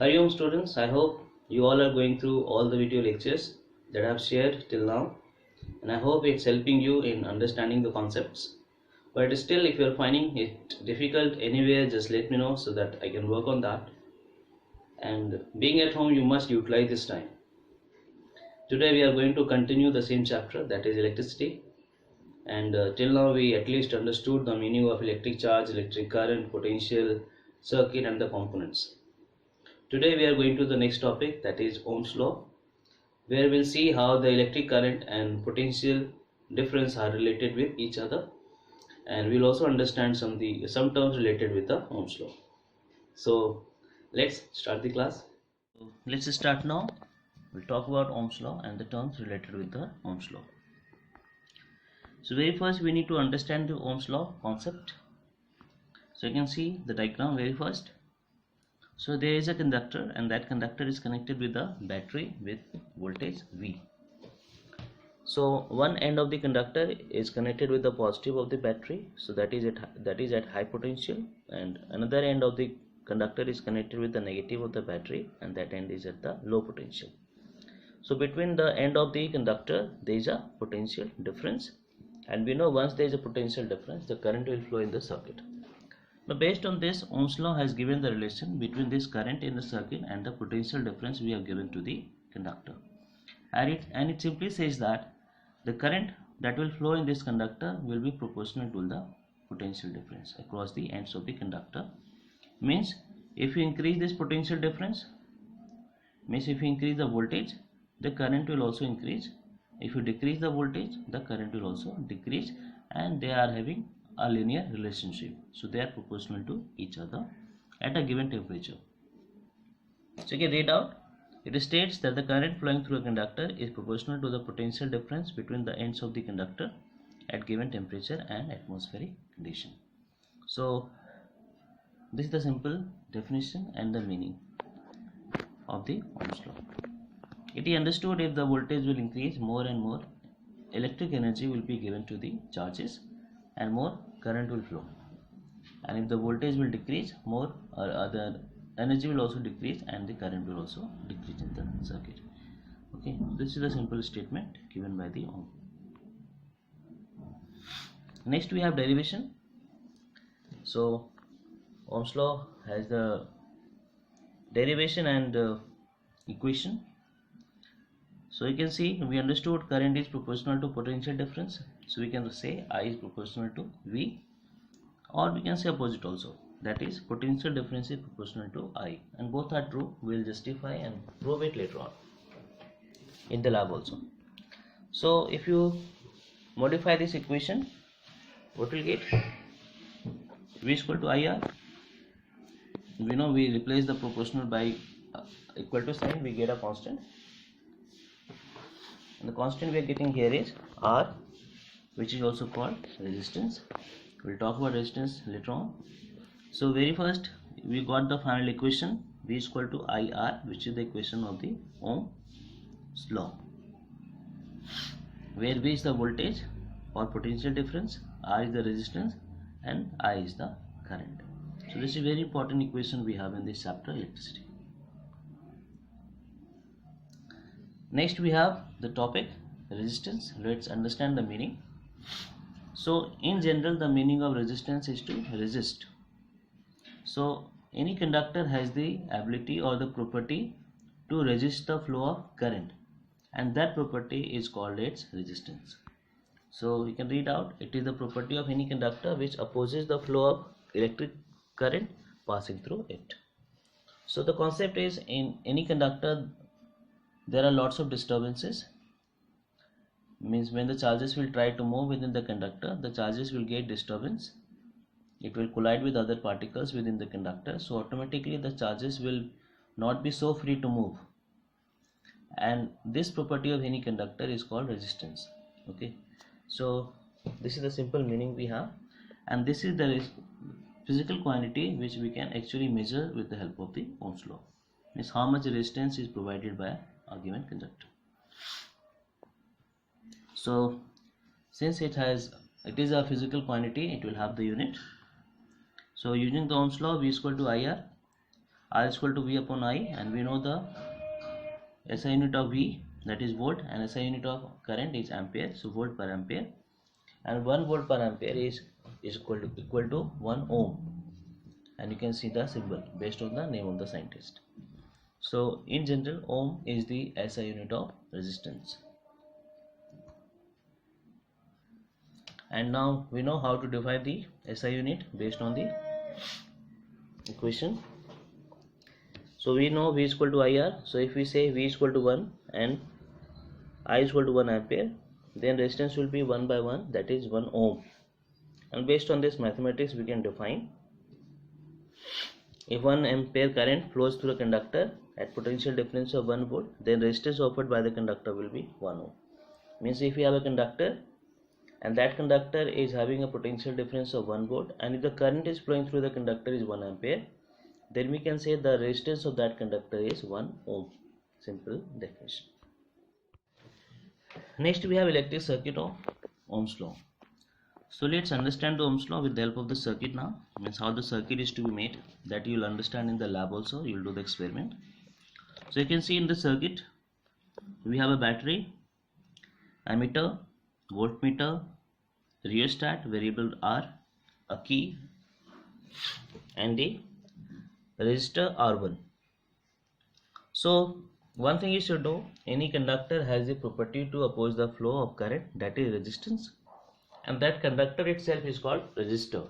Hari Om students, I hope you all are going through all the video lectures that I have shared till now, and I hope it's helping you in understanding the concepts. But still, if you're finding it difficult anywhere, just let me know so that I can work on that. And being at home, you must utilize this time. Today we are going to continue the same chapter, that is electricity. And till now we at least understood the meaning of electric charge, electric current, potential, circuit and the components. Today we are going to the next topic, that is Ohm's law, where we'll see how the electric current and potential difference are related with each other, and we'll also understand some terms related with the Ohm's law. So let's start the class. Let's start now. We'll talk about Ohm's law and the terms related with the Ohm's law. So very first we need to understand the Ohm's law concept. So you can see the diagram very first. So there is a conductor, and that conductor is connected with a battery with voltage V. So one end of the conductor is connected with the positive of the battery, so that is at high potential, and another end of the conductor is connected with the negative of the battery, and that end is at the low potential. So between the end of the conductor there is a potential difference, and we know once there is a potential difference the current will flow in the circuit. Now based on this, Ohm's law has given the relation between this current in the circuit and the potential difference we have given to the conductor. And it simply says that the current that will flow in this conductor will be proportional to the potential difference across the ends of the conductor. Means if you increase this potential difference, means if you increase the voltage, the current will also increase. If you decrease the voltage, the current will also decrease, and they are having a linear relationship, so they are proportional to each other at a given temperature. So you can read out, it states that the current flowing through a conductor is proportional to the potential difference between the ends of the conductor at given temperature and atmospheric condition. So this is the simple definition and the meaning of the Ohm's law. It is understood if the voltage will increase more and more, electric energy will be given to the charges and more current will flow, and if the voltage will decrease more, or the energy will also decrease and the current will also decrease in the circuit. Okay, this is a simple statement given by the Ohm. Next we have derivation. So Ohm's law has the derivation and equation. So you can see we understood current is proportional to potential difference, so we can say I is proportional to V, or we can say opposite also, that is potential difference is proportional to I, and both are true. We will justify and prove it later on in the lab also. So if you modify this equation, what will get? V is equal to IR. We know we replace the proportional by equal to sign, we get a constant, and the constant we are getting here is R, which is also called resistance. We'll talk about resistance later on. So very first we got the final equation, V is equal to IR, which is the equation of the Ohm's law, where V is the voltage or potential difference, R is the resistance, and I is the current. So this is a very important equation we have in this chapter, electricity. Next we have the topic resistance. Let's understand the meaning. So in general the meaning of resistance is to resist. So any conductor has the ability or the property to resist the flow of current, and that property is called its resistance. So you can read out, it is the property of any conductor which opposes the flow of electric current passing through it. So the concept is, in any conductor there are lots of disturbances. Means when the charges will try to move within the conductor, the charges will get disturbance, it will collide with other particles within the conductor, so automatically the charges will not be so free to move, and this property of any conductor is called resistance. Okay, so this is the simple meaning we have, and this is the physical quantity which we can actually measure with the help of the Ohm's law. Means how much resistance is provided by a given conductor. So since it is a physical quantity, it will have the unit. So using the Ohm's law, V is equal to IR, R is equal to V upon I, and we know the SI unit of V, that is volt, and SI unit of current is ampere, so volt per ampere, and 1 volt per ampere is equal to 1 ohm, and you can see the symbol based on the name of the scientist. So in general, ohm is the SI unit of resistance. And now we know how to divide the SI unit based on the equation. So we know V is equal to IR. So if we say V is equal to 1 and I is equal to 1 ampere, then resistance will be 1 by 1, that is 1 ohm. And based on this mathematics, we can define, if 1 ampere current flows through a conductor at potential difference of 1 volt, then resistance offered by the conductor will be 1 ohm. Means if we have a conductor and that conductor is having a potential difference of 1 volt, and if the current is flowing through the conductor is 1 ampere, then we can say the resistance of that conductor is 1 ohm. Simple definition. Next we have electric circuit of Ohm's law. So let's understand the Ohm's law with the help of the circuit now. Means how the circuit is to be made, that you will understand in the lab also. You will do the experiment. So you can see in the circuit we have a battery, ammeter, voltmeter, rheostat, variable R, a key, and a resistor R1. So one thing you should know, any conductor has a property to oppose the flow of current, that is resistance, and that conductor itself is called resistor.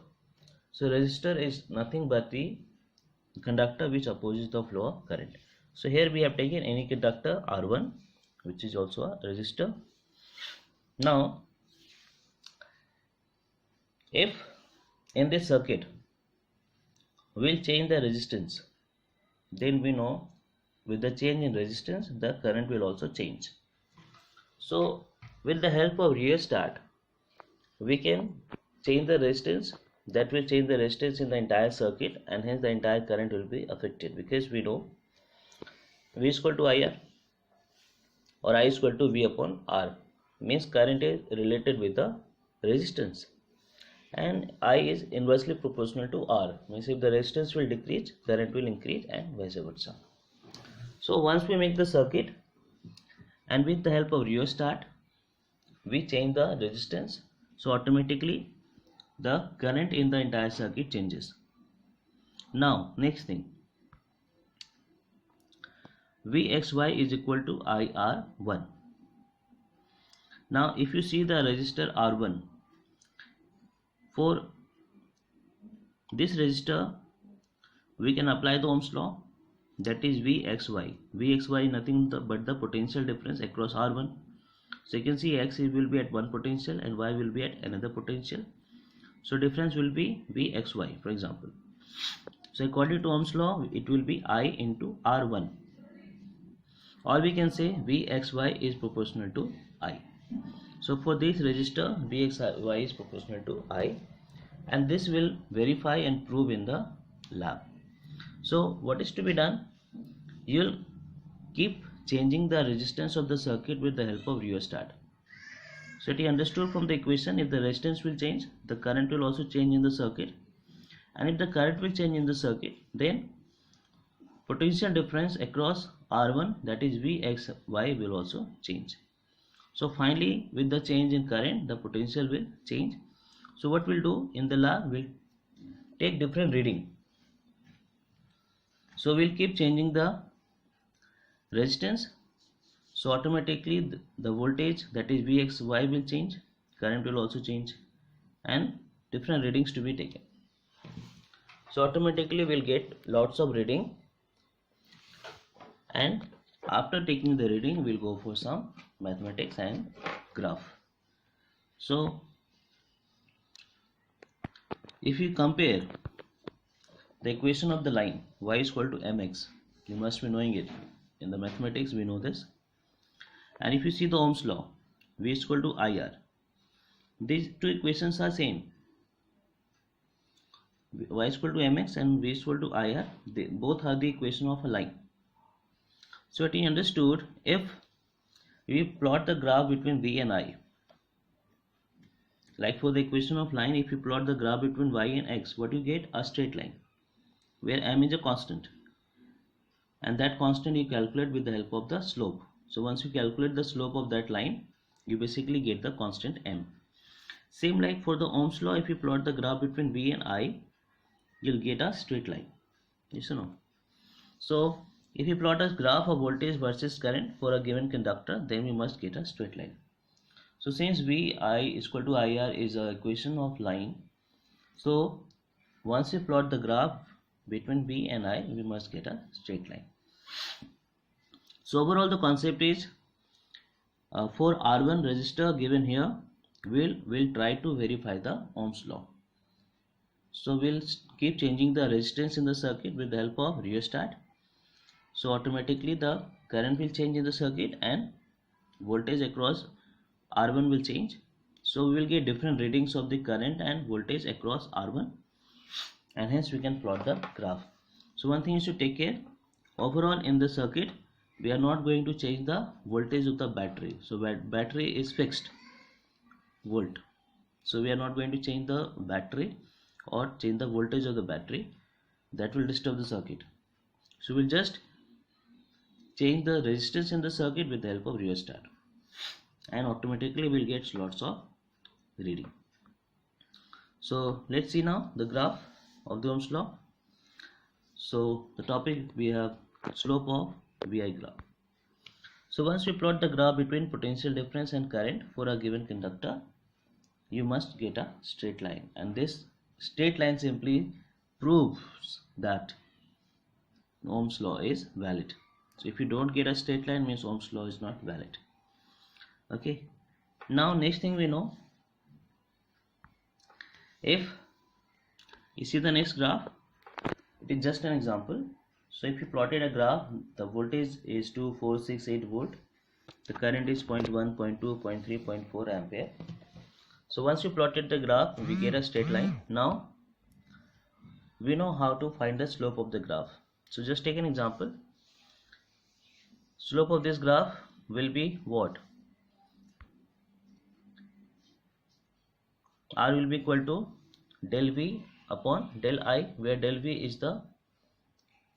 So resistor is nothing but the conductor which opposes the flow of current. So here we have taken any conductor R1, which is also a resistor. Now if in this circuit we'll change the resistance, then we know with the change in resistance the current will also change. So with the help of rheostat we can change the resistance, that will change the resistance in the entire circuit, and hence the entire current will be affected, because we know V is equal to IR or I is equal to V upon R, means current is related with the resistance, and I is inversely proportional to R, means if the resistance will decrease, current will increase, and vice versa. So once we make the circuit and with the help of rheostat we change the resistance, so automatically the current in the entire circuit changes. Now next thing, Vxy is equal to IR1. Now if you see the resistor R1, for this resistor we can apply the Ohm's law, that is Vxy. Vxy nothing but the potential difference across R1. So you can see X will be at one potential and Y will be at another potential. So difference will be Vxy, for example. So according to Ohm's law, it will be I into R1. Or we can say Vxy is proportional to I. So for this resistor, Vxy is proportional to I, and this will verify and prove in the lab. So what is to be done? You'll keep changing the resistance of the circuit with the help of rheostat. So it is understood from the equation, if the resistance will change, the current will also change in the circuit, and if the current will change in the circuit, then potential difference across R1, that is Vxy, will also change. So finally with the change in current, the potential will change. So what we'll do in the lab, we'll take different reading. So we'll keep changing the resistance, so automatically the voltage, that is Vxy, will change, current will also change, and different readings to be taken. So automatically we'll get lots of reading, and after taking the reading we'll go for some mathematics and graph. So if you compare the equation of the line y is equal to mx, you must be knowing it. In the mathematics we know this. And if you see the Ohm's law, V is equal to IR, these two equations are same. Y is equal to mx and V is equal to IR, they both are the equation of a line. So it is understood, if we plot the graph between V and I, like for the equation of line, if you plot the graph between y and x, what you get? A straight line where m is a constant. and that constant you calculate with the help of the slope. So once you calculate the slope of that line, you basically get the constant m. Same like for the Ohm's law, if you plot the graph between V and I, you'll get a straight line. Yes or no? So if you plot a graph of voltage versus current for a given conductor, then we must get a straight line. So since Vi is equal to IR is a equation of line, so once we plot the graph between V and I, we must get a straight line. So overall the concept is for R1 resistor given here, we'll try to verify the Ohm's law. So we'll keep changing the resistance in the circuit with the help of rheostat. So automatically the current will change in the circuit and voltage across R1 will change. So we will get different readings of the current and voltage across R1, and hence we can plot the graph. So one thing is to take care, overall in the circuit we are not going to change the voltage of the battery. So battery is fixed volt, so we are not going to change the battery or change the voltage of the battery, that will disturb the circuit. So we'll just change the resistance in the circuit with the help of rheostat, and automatically we'll get lots of reading. So let's see now the graph of the Ohm's law. So the topic we have slope of Vi graph. So once we plot the graph between potential difference and current for a given conductor, you must get a straight line, and this straight line simply proves that Ohm's law is valid. So if you don't get a straight line, means Ohm's law is not valid. Okay, now next thing we know, if you see the next graph, it is just an example. So if you plotted a graph, the voltage is 2468 volt, the current is 0.1, 0.2, 0.3, 0.4 ampere. So once you plotted the graph, we get a straight line. Now we know how to find the slope of the graph. So just take an example. Slope of this graph will be what? R will be equal to del V upon del I, where del V is the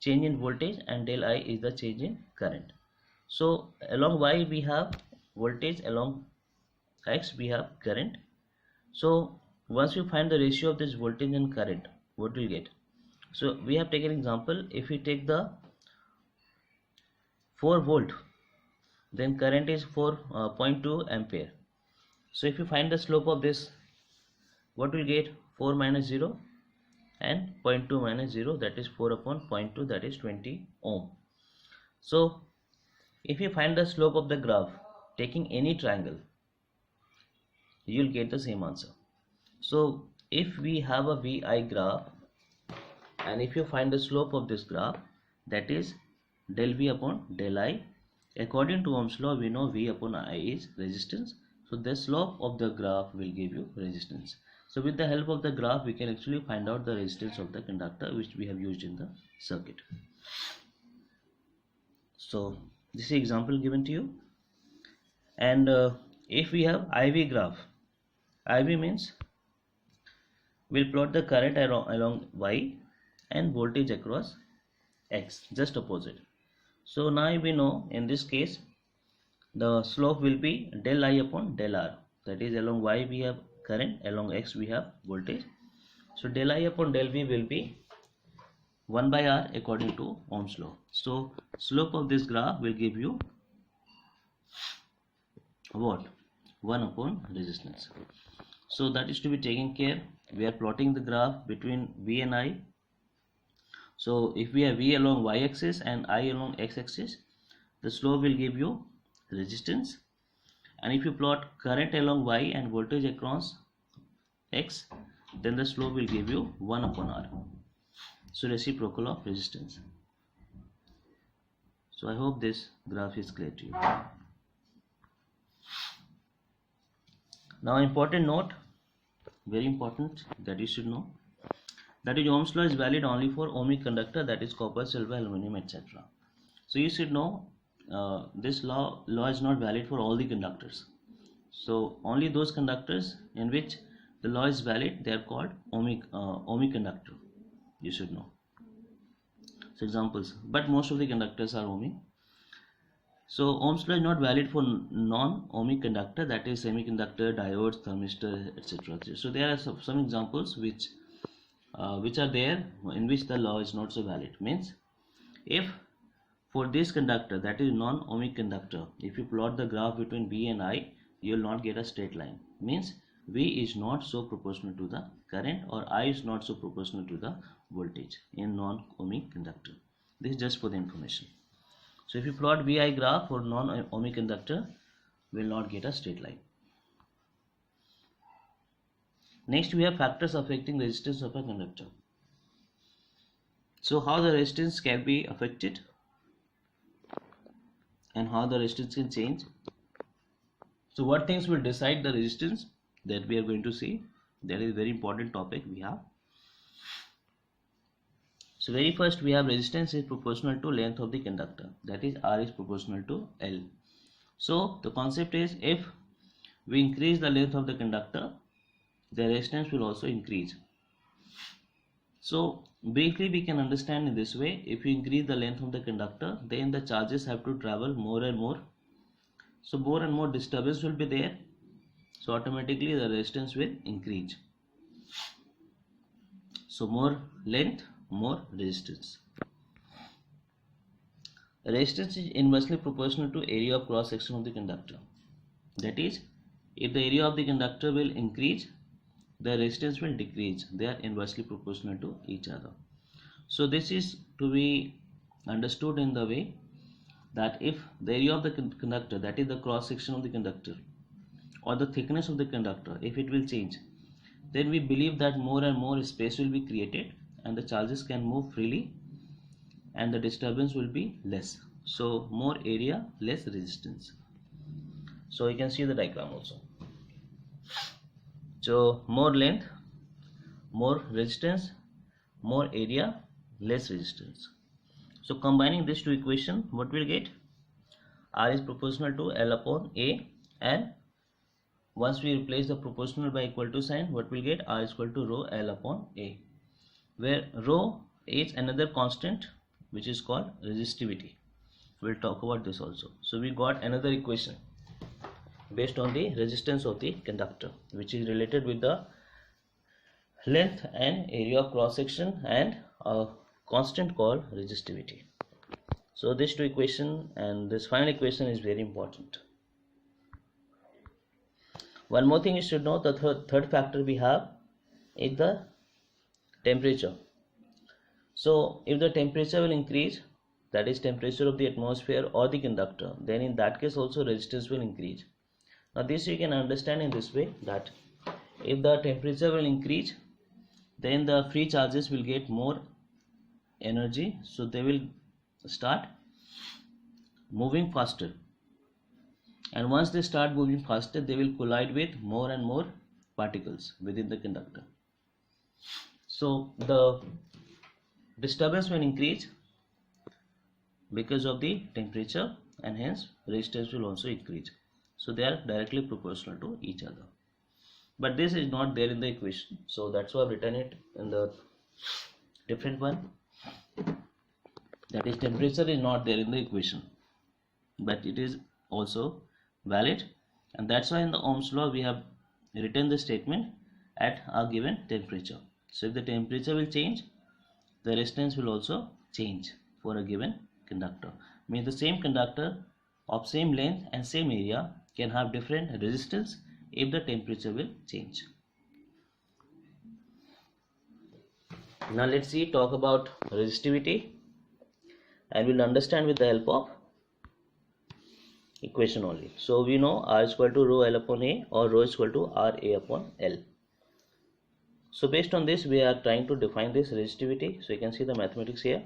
change in voltage and del I is the change in current. So along Y we have voltage, along X we have current. So once we find the ratio of this voltage and current, what we get? So we have taken example, if we take the 4 volt, then current is 4.2 ampere. So if you find the slope of this, what will get? 4 minus 0 and 0.2 minus 0, that is 4 upon 0.2, that is 20 ohm. So if you find the slope of the graph taking any triangle, you will get the same answer. So if we have a Vi graph, and if you find the slope of this graph, that is del V upon del I, according to Ohm's law we know V upon I is resistance, so the slope of the graph will give you resistance. So with the help of the graph we can actually find out the resistance of the conductor, which we have used in the circuit. So this is example given to you. And if we have IV graph, IV means we'll plot the current along Y and voltage across X, just opposite. So now we know in this case the slope will be del I upon del R, that is along Y we have current, along X we have voltage. So del I upon del V will be 1 by R according to Ohm's law. So slope of this graph will give you what? 1 upon resistance. So that is to be taken care. We are plotting the graph between V and I. So if we have V along Y axis and I along X axis, the slope will give you resistance. And if you plot current along Y and voltage across X, then the slope will give you 1 upon R. So reciprocal of resistance. So I hope this graph is clear to you. Now important note, very important that you should know, that is Ohm's law is valid only for ohmic conductor, that is copper, silver, aluminum, etc. So you should know this law is not valid for all the conductors. So only those conductors in which the law is valid, they are called ohmic conductor. You should know. So examples, but most of the conductors are ohmic. So Ohm's law is not valid for non-ohmic conductor, that is semiconductor, diodes, thermistor, etc. So there are some examples which are there in which the law is not so valid. Means if for this conductor, that is non-ohmic conductor, if you plot the graph between V and I, you will not get a straight line. Means V is not so proportional to the current, or I is not so proportional to the voltage in non-ohmic conductor. This is just for the information. So if you plot VI graph for non-ohmic conductor, will not get a straight line. Next we have factors affecting resistance of a conductor. So how the resistance can be affected and how the resistance can change. So what things will decide the resistance, that we are going to see. That is a very important topic we have. So very first we have resistance is proportional to length of the conductor, that is R is proportional to L. So the concept is, if we increase the length of the conductor, the resistance will also increase. So briefly we can understand in this way, if you increase the length of the conductor, then the charges have to travel more and more. So more and more disturbance will be there. So automatically the resistance will increase. So more length, more resistance. Resistance is inversely proportional to area of cross section of the conductor. That is, if the area of the conductor will increase, the resistance will decrease. They are inversely proportional to each other. So this is to be understood in the way that if the area of the conductor, that is the cross section of the conductor, or the thickness of the conductor, if it will change, then we believe that more and more space will be created and the charges can move freely and the disturbance will be less. So more area, less resistance. So you can see the diagram also. So more length, more resistance, more area, less resistance. So combining these two equations, what we'll get? R is proportional to L upon A, and once we replace the proportional by equal to sign, what we'll get? R is equal to rho L upon A, where rho is another constant which is called resistivity. We'll talk about this also. So we got another equation based on the resistance of the conductor, which is related with the length and area of cross section and a constant called resistivity. So these two equations and this final equation is very important. One more thing you should know, the third factor we have is the temperature. So if the temperature will increase, that is temperature of the atmosphere or the conductor, then in that case also resistance will increase. Now this you can understand in this way, that if the temperature will increase, then the free charges will get more energy, so they will start moving faster, and once they start moving faster, they will collide with more and more particles within the conductor. So the disturbance will increase because of the temperature, and hence resistance will also increase. So they are directly proportional to each other, but this is not there in the equation, so that's why I've written it in the different one. That is, temperature is not there in the equation, but it is also valid, and that's why in the Ohm's law we have written the statement at a given temperature. So if the temperature will change, the resistance will also change for a given conductor. Means the same conductor of same length and same area can have different resistance if the temperature will change. Now let's see, talk about resistivity, and we'll understand with the help of equation only. So we know R is equal to rho L upon A, or rho is equal to R A upon L. So based on this we are trying to define this resistivity. So you can see the mathematics here.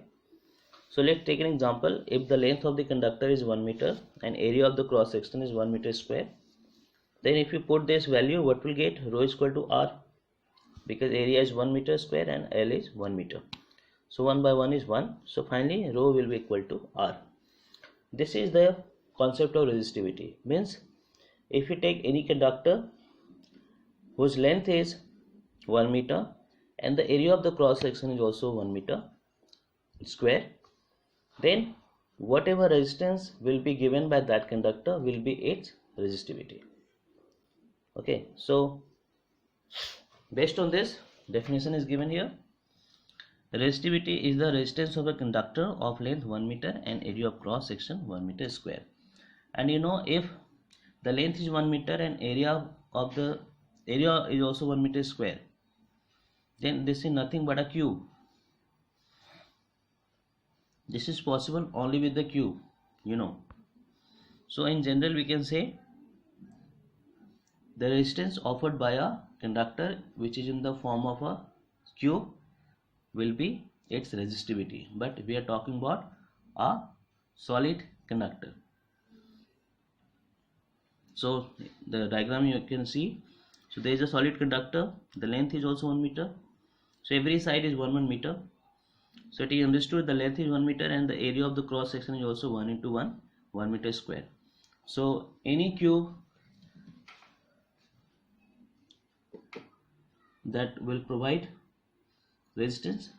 So let's take an example. If the length of the conductor is 1 meter and area of the cross section is 1 meter square, then if you put this value, what will get? Rho is equal to R, because area is 1 meter square and L is 1 meter. So 1 by 1 is 1. So finally rho will be equal to R. This is the concept of resistivity. Means if you take any conductor whose length is 1 meter and the area of the cross section is also 1 meter square, then whatever resistance will be given by that conductor will be its resistivity. Okay, so based on this definition is given here. Resistivity is the resistance of a conductor of length 1 meter and area of cross section 1 meter square. And you know, if the length is 1 meter and area is also 1 meter square, then this is nothing but a cube. This is possible only with the cube, you know. So in general we can say the resistance offered by a conductor which is in the form of a cube will be its resistivity, but we are talking about a solid conductor. So the diagram you can see, so there is a solid conductor, the length is also 1 meter, so every side is 1 meter. So it is understood the length is 1 meter and the area of the cross section is also 1 into 1 meter square. So any cube that will provide resistance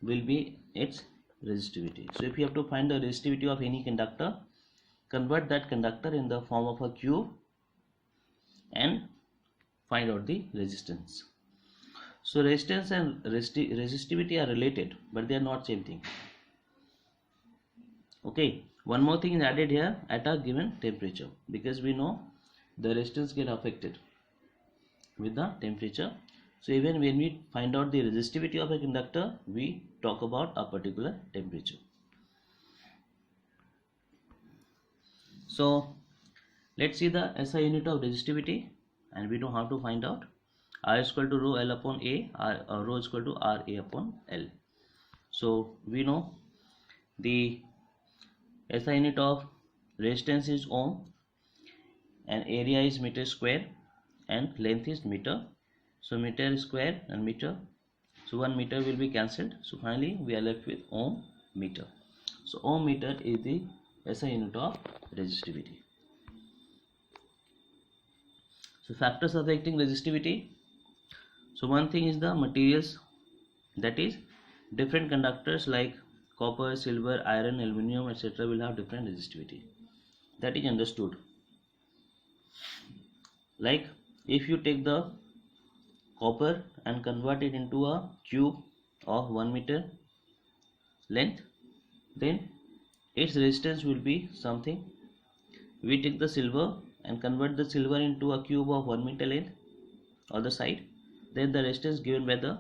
will be its resistivity. So if you have to find the resistivity of any conductor, convert that conductor in the form of a cube and find out the resistance. So resistance and resistivity are related, but they are not same thing. Okay, one more thing is added here, at a given temperature, because we know the resistance get affected with the temperature. So even when we find out the resistivity of a conductor, we talk about a particular temperature. So let's see the SI unit of resistivity, and we know how to find out. R is equal to rho L upon A, rho is equal to RA upon L. So we know the SI unit of resistance is ohm, and area is meter square, and length is meter. So meter square and meter, so 1 meter will be cancelled. So finally we are left with ohm meter. So ohm meter is the SI unit of resistivity. So factors affecting resistivity. So one thing is the materials, that is different conductors like copper, silver, iron, aluminum, etc. will have different resistivity. That is understood. Like if you take the copper and convert it into a cube of 1 meter length, then its resistance will be something. We take the silver and convert the silver into a cube of 1 meter length on the side, then the resistance given by the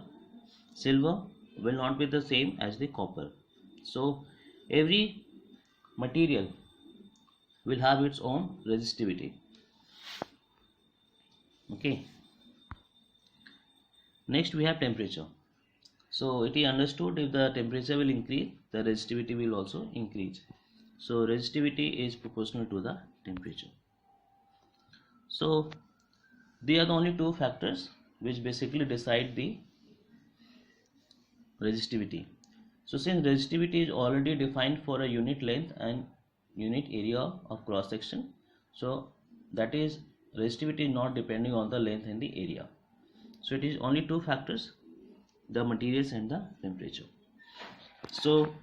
silver will not be the same as the copper. So every material will have its own resistivity. Okay, next we have temperature. So it is understood if the temperature will increase, the resistivity will also increase. So resistivity is proportional to the temperature. So these are the only two factors which basically decide the resistivity. So since resistivity is already defined for a unit length and unit area of cross section, so that is resistivity is not depending on the length and the area. So it is only two factors, the materials and the temperature. So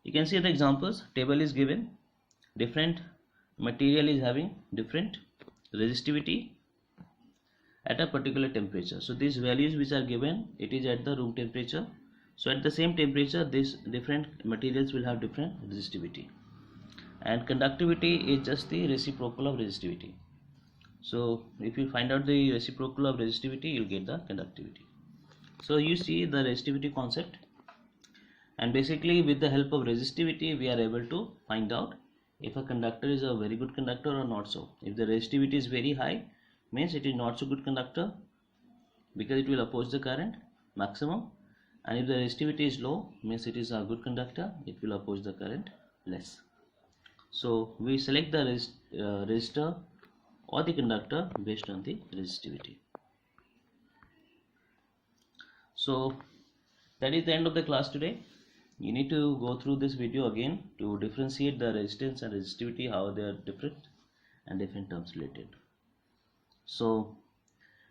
you can see the examples, table is given, different material is having different resistivity at a particular temperature. So these values which are given, it is at the room temperature. So at the same temperature, these different materials will have different resistivity, and conductivity is just the reciprocal of resistivity. So if you find out the reciprocal of resistivity, you'll get the conductivity. So you see the resistivity concept, and basically with the help of resistivity we are able to find out if a conductor is a very good conductor or not so. If the resistivity is very high, means it is not so good conductor because it will oppose the current maximum, and if the resistivity is low, means it is a good conductor, it will oppose the current less. So we select the resistor or the conductor based on the resistivity. So that is the end of the class today. You need to go through this video again to differentiate the resistance and resistivity, how they are different and different terms related. So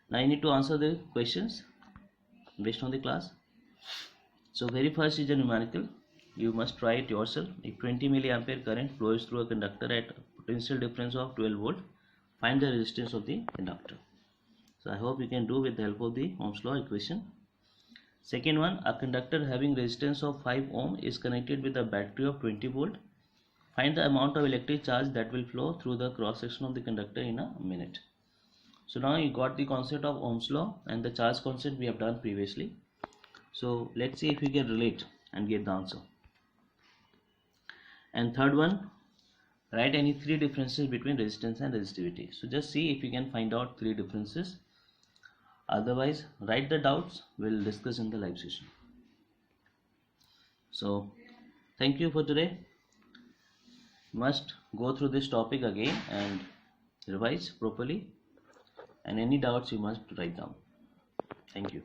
now you need to answer the questions based on the class. So very first is a numerical. you must try it yourself. If 20 milliampere current flows through a conductor at a potential difference of 12 volt, find the resistance of the conductor. So I hope you can do with the help of the Ohm's law equation. Second one, a conductor having resistance of 5 ohm is connected with a battery of 20 volt. Find the amount of electric charge that will flow through the cross section of the conductor in a minute. So now you got the concept of Ohm's law and the charge concept we have done previously. So let's see if we can relate and get the answer. And third one, write any 3 differences between resistance and resistivity. So just see if you can find out 3 differences. Otherwise, write the doubts, we'll discuss in the live session. So thank you for today. Must go through this topic again and revise properly, and any doubts you must write down. Thank you.